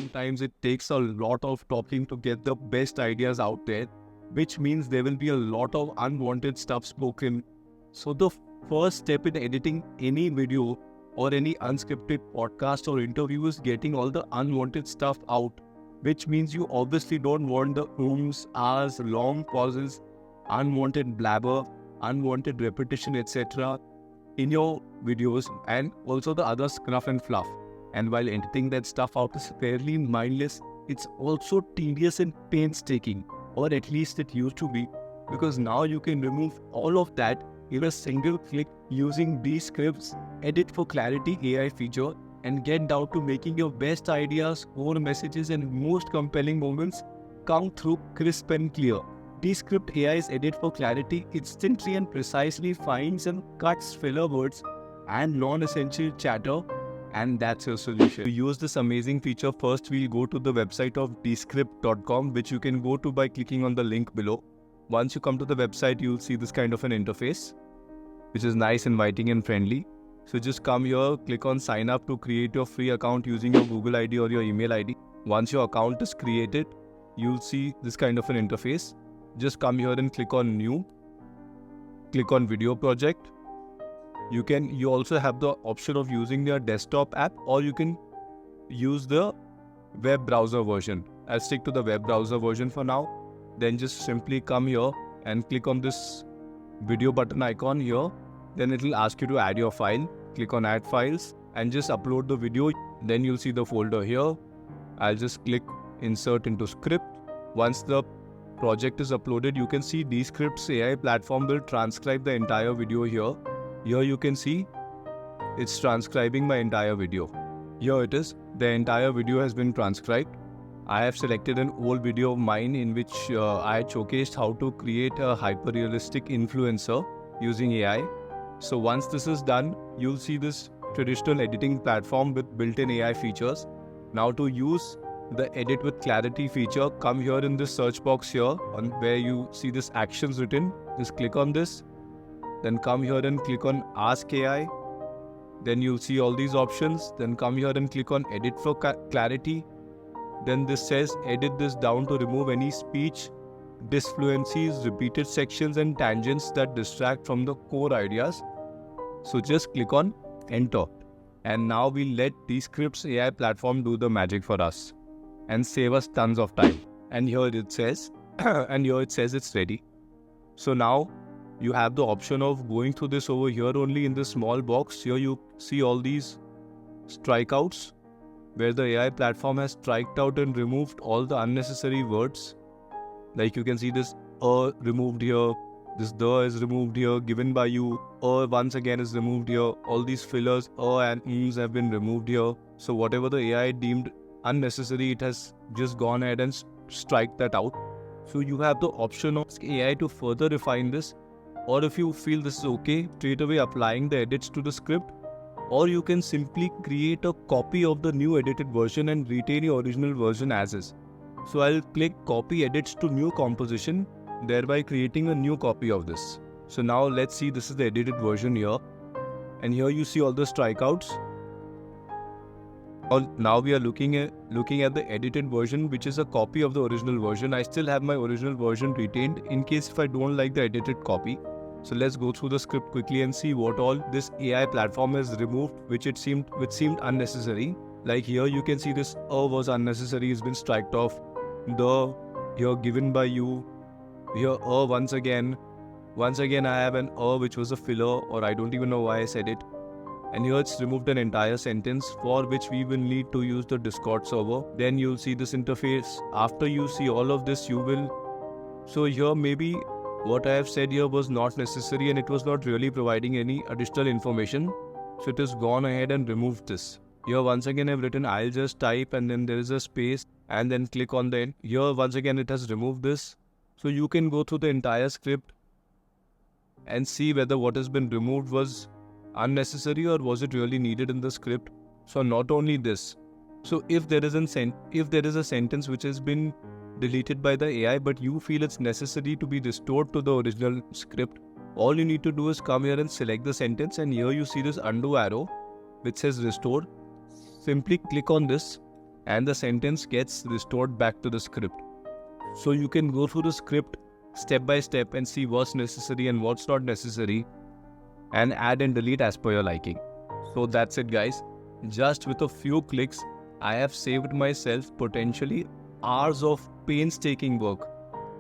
sometimes it takes a lot of talking to get the best ideas out there, which means there will be a lot of unwanted stuff spoken. So the first step in editing any video or any unscripted podcast or interview is getting all the unwanted stuff out, which means you obviously don't want the ums, ahs, long pauses, unwanted blabber, unwanted repetition, etc. in your videos, and also the other scruff and fluff. And while editing that stuff out is fairly mindless, it's also tedious and painstaking, or at least it used to be, because now you can remove all of that in a single click using Descript's Edit for Clarity AI feature and get down to making your best ideas, core messages, and most compelling moments come through crisp and clear. Descript AI's Edit for Clarity instantly and precisely finds and cuts filler words and non-essential chatter, and that's your solution. To use this amazing feature, first we'll go to the website of descript.com, which you can go to by clicking on the link below. Once you come to the website, you'll see this kind of an interface, which is nice, inviting and friendly. So just come here, click on sign up to create your free account using your Google ID or your email ID. Once your account is created, you'll see this kind of an interface. Just come here and click on new. Click on video project. You also have the option of using your desktop app, or you can use the web browser version. I'll stick to the web browser version for now. Then just simply come here and click on this video button icon here. Then it will ask you to add your file. Click on add files and just upload the video. Then you'll see the folder here. I'll just click insert into script. Once the project is uploaded, you can see Descript's AI platform will transcribe the entire video here. Here you can see it's transcribing my entire video. Here it is. The entire video has been transcribed. I have selected an old video of mine in which I had showcased how to create a hyper-realistic influencer using AI. So once this is done, you'll see this traditional editing platform with built-in AI features. Now to use the Edit with Clarity feature, come here in this search box here where you see this actions written. Just click on this. Then come here and click on Ask AI. Then you'll see all these options. Then come here and click on Edit for Clarity. Then this says edit this down to remove any speech, disfluencies, repeated sections and tangents that distract from the core ideas. So just click on enter. And now we'll let Descript's AI platform do the magic for us and save us tons of time. And here it says, it's ready. So now you have the option of going through this over here only in this small box. Here you see all these strikeouts, where the AI platform has striked out and removed all the unnecessary words. Like you can see this removed here, this the is removed here, given by you, once again is removed here. All these fillers, and ms have been removed here. So whatever the AI deemed unnecessary, it has just gone ahead and strike that out. So you have the option of AI to further refine this, or if you feel this is okay, straight away applying the edits to the script. Or you can simply create a copy of the new edited version and retain your original version as is. So I'll click copy edits to new composition, thereby creating a new copy of this. So now let's see, this is the edited version here. And here you see all the strikeouts. Now we are looking at the edited version, which is a copy of the original version. I still have my original version retained in case if I don't like the edited copy. So let's go through the script quickly and see what all this AI platform has removed, which seemed unnecessary. Like here you can see this was unnecessary, it's been striked off. The here given by you. Here once again I have an which was a filler, or I don't even know why I said it. And here it's removed an entire sentence, for which we will need to use the Discord server. Then you'll see this interface. After you see all of this, so here maybe what I have said here was not necessary and it was not really providing any additional information. So it has gone ahead and removed this. Here once again I've written I'll just type, and then there is a space, and then click on the end. Here once again it has removed this. So you can go through the entire script and see whether what has been removed was unnecessary or was it really needed in the script. So not only this. So if there is a sentence which has been deleted by the AI, but you feel it's necessary to be restored to the original script, all you need to do is come here and select the sentence, and here you see this undo arrow which says restore. Simply click on this and the sentence gets restored back to the script. So you can go through the script step by step and see what's necessary and what's not necessary, and add and delete as per your liking. So that's it, guys. Just with a few clicks, I have saved myself potentially hours of painstaking work.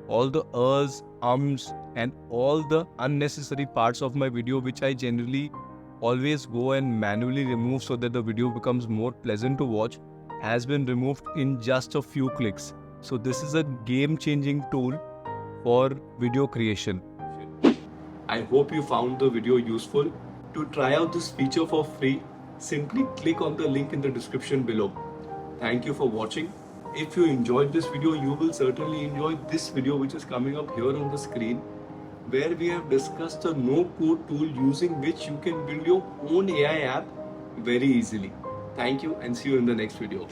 All the ers, ums, and all the unnecessary parts of my video, which I generally always go and manually remove so that the video becomes more pleasant to watch, has been removed in just a few clicks. So this is a game-changing tool for video creation. I hope you found the video useful. To try out this feature for free, simply click on the link in the description below. Thank you for watching. If you enjoyed this video, you will certainly enjoy this video which is coming up here on the screen, where we have discussed a no-code tool using which you can build your own AI app very easily. Thank you and see you in the next video.